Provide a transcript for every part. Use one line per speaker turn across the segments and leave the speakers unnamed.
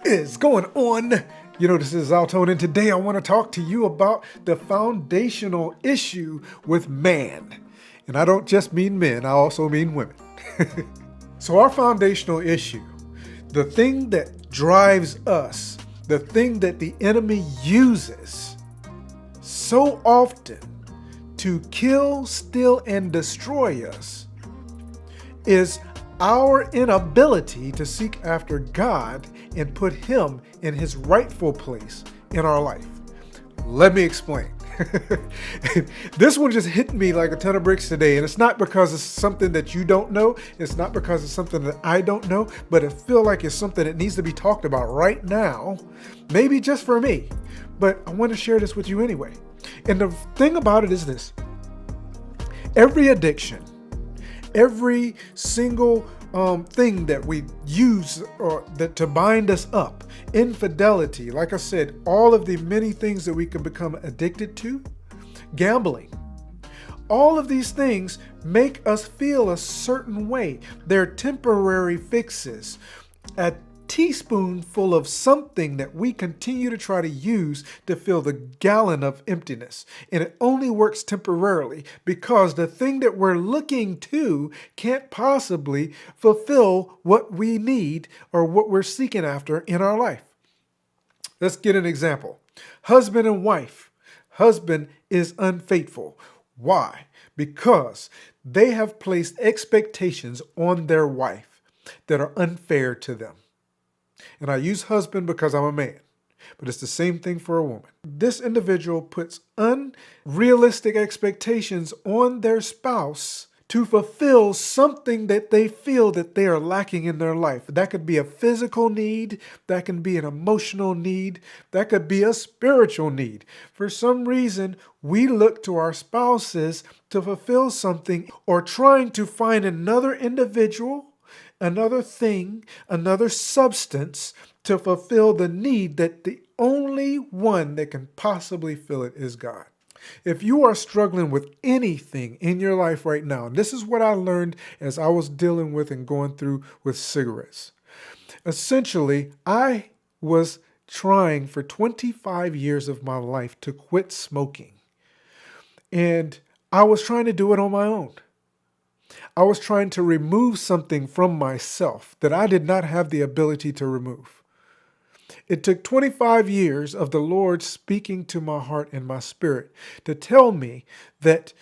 Is going on? This is AlTone, and today I want to talk to you about the foundational issue with man. And I don't just mean men, I also mean women. So our foundational issue, the thing that drives us, the thing that the enemy uses so often to kill, steal, and destroy us, is our inability to seek after God and put Him in His rightful place in our life. Let me explain. This one just hit me like a ton of bricks today, and it's not because it's something that you don't know. It's not because it's something that I don't know, but it feels like it's something that needs to be talked about right now, maybe just for me. But I want to share this with you anyway. And the thing about it is this: every addiction, every single thing that we use or that to bind us up, infidelity, like I said, all of the many things that we can become addicted to, gambling, all of these things make us feel a certain way. They're temporary fixes, a teaspoonful of something that we continue to try to use to fill the gallon of emptiness. And it only works temporarily because the thing that we're looking to can't possibly fulfill what we need or what we're seeking after in our life. Let's get an example. Husband and wife. Husband is unfaithful. Why? Because they have placed expectations on their wife that are unfair to them. And I use husband because I'm a man, but it's the same thing for a woman. This individual puts unrealistic expectations on their spouse to fulfill something that they feel that they are lacking in their life. That could be a physical need, that can be an emotional need, that could be a spiritual need. For some reason, we look to our spouses to fulfill something, or trying to find another individual, another thing, another substance to fulfill the need that the only one that can possibly fill it is God. If you are struggling with anything in your life right now, and this is what I learned as I was dealing with and going through with cigarettes. Essentially, I was trying for 25 years of my life to quit smoking. And I was trying to do it on my own. I was trying to remove something from myself that I did not have the ability to remove. It took 25 years of the Lord speaking to my heart and my spirit to tell me that,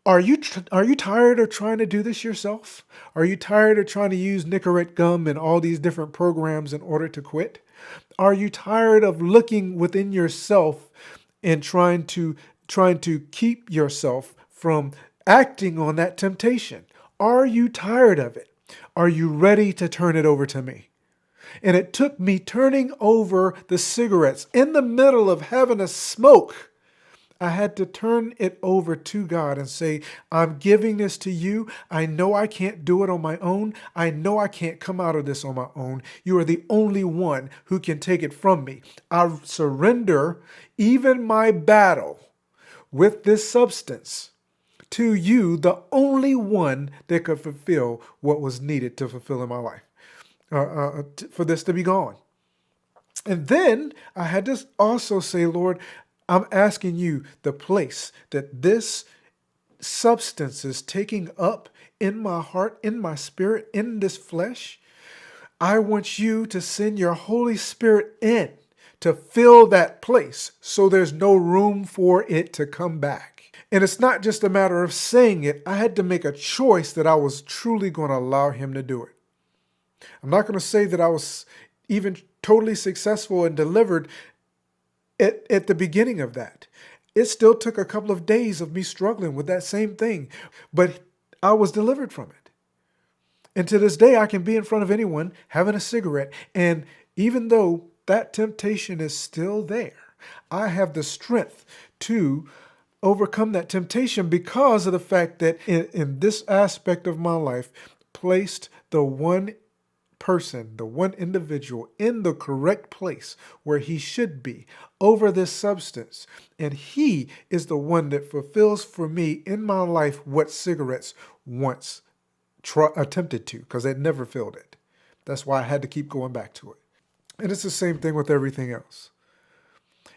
are you tired of trying to do this yourself? Are you tired of trying to use Nicorette gum and all these different programs in order to quit? Are you tired of looking within yourself and trying to keep yourself from acting on that temptation? Are you tired of it? Are you ready to turn it over to me? And it took me turning over the cigarettes in the middle of having a smoke. I had to turn it over to God and say, I'm giving this to you. I know I can't do it on my own. I know I can't come out of this on my own. You are the only one who can take it from me. I surrender even my battle with this substance to you, the only one that could fulfill what was needed to fulfill in my life, for this to be gone. And then I had to also say, Lord, I'm asking you, the place that this substance is taking up in my heart, in my spirit, in this flesh, I want you to send your Holy Spirit in to fill that place so there's no room for it to come back. And it's not just a matter of saying it. I had to make a choice that I was truly going to allow Him to do it. I'm not going to say that I was even totally successful and delivered at the beginning of that. It still took a couple of days of me struggling with that same thing, but I was delivered from it. And to this day, I can be in front of anyone having a cigarette, and even though that temptation is still there, I have the strength to overcome that temptation because of the fact that in this aspect of my life, placed the one person, the one individual in the correct place where he should be over this substance. And he is the one that fulfills for me in my life what cigarettes once attempted to, because it never filled it. That's why I had to keep going back to it. And it's the same thing with everything else.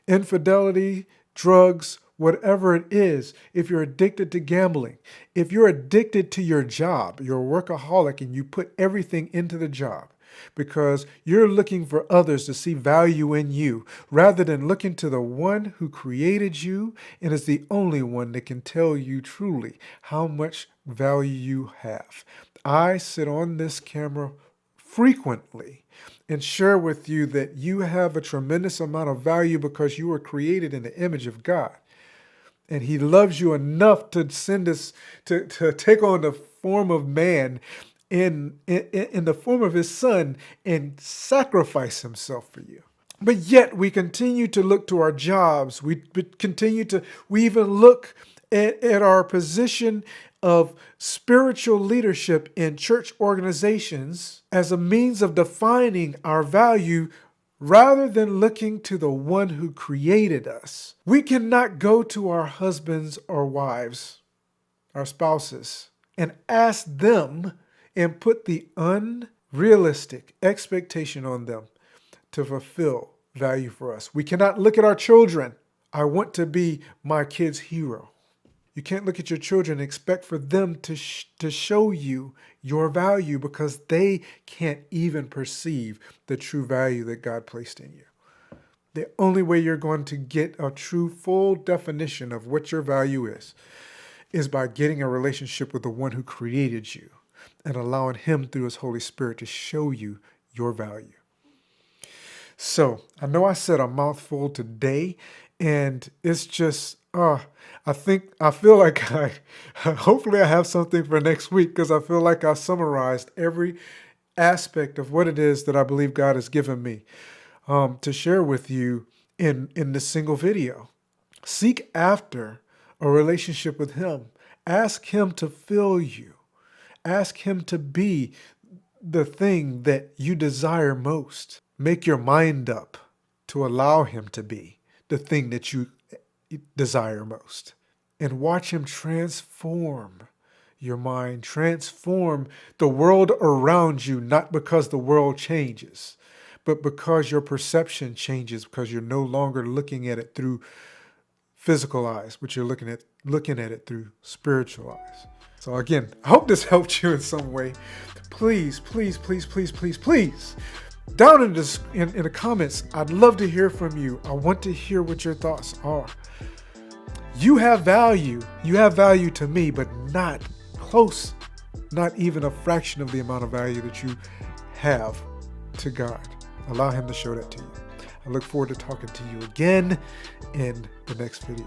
Infidelity, drugs, whatever it is, if you're addicted to gambling, if you're addicted to your job, you're a workaholic and you put everything into the job because you're looking for others to see value in you rather than looking to the one who created you and is the only one that can tell you truly how much value you have. I sit on this camera frequently and share with you that you have a tremendous amount of value because you were created in the image of God. And he loves you enough to send us to take on the form of man in the form of his son and sacrifice himself for you. But yet we continue to look to our jobs. We even look at our position of spiritual leadership in church organizations as a means of defining our value rather than looking to the one who created us. We cannot go to our husbands or wives, our spouses, and ask them and put the unrealistic expectation on them to fulfill value for us. We cannot look at our children. I want to be my kid's hero. You can't look at your children and expect for them to show you your value because they can't even perceive the true value that God placed in you. The only way you're going to get a true full definition of what your value is by getting a relationship with the one who created you and allowing him through his Holy Spirit to show you your value. So I know I said a mouthful today, and it's just, I feel like hopefully I have something for next week because I feel like I summarized every aspect of what it is that I believe God has given me to share with you in this single video. Seek after a relationship with him. Ask him to fill you. Ask him to be the thing that you desire most. Make your mind up to allow him to be the thing that you desire most. And watch him transform your mind, transform the world around you, not because the world changes, but because your perception changes, because you're no longer looking at it through physical eyes, but you're looking at it through spiritual eyes. So again, I hope this helped you in some way. Please, please, please, please, please, please, down in the comments, I'd love to hear from you. I want to hear what your thoughts are. You have value. You have value to me, but not close, not even a fraction of the amount of value that you have to God. Allow him to show that to you. I look forward to talking to you again in the next video.